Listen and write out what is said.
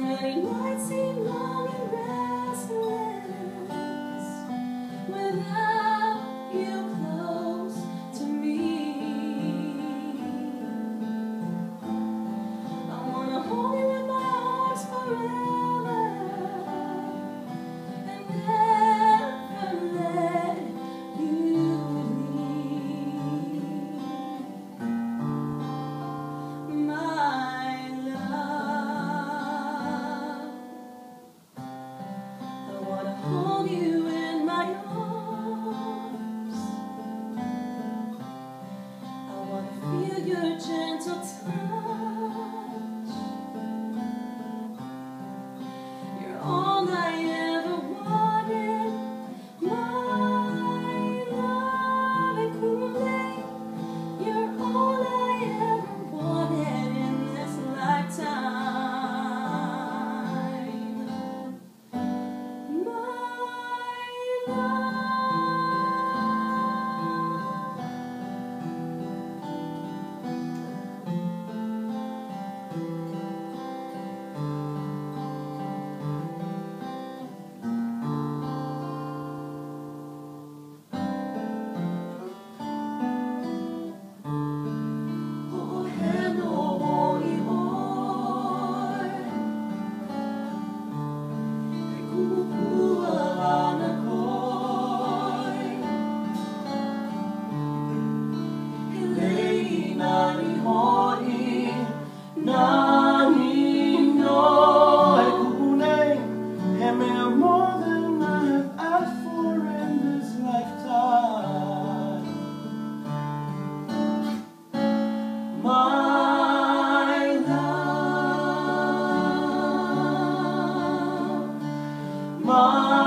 Many nights seem long and restless without you close to me. I wanna hold you in my arms forever and never let you leave. My love, I wanna hold you in my arms. I wanna feel your gentle touch. You're all I ever wanted, my love and Kool-Aid. You're all I ever wanted in this lifetime. My love. More than I have asked for in this lifetime. My love, my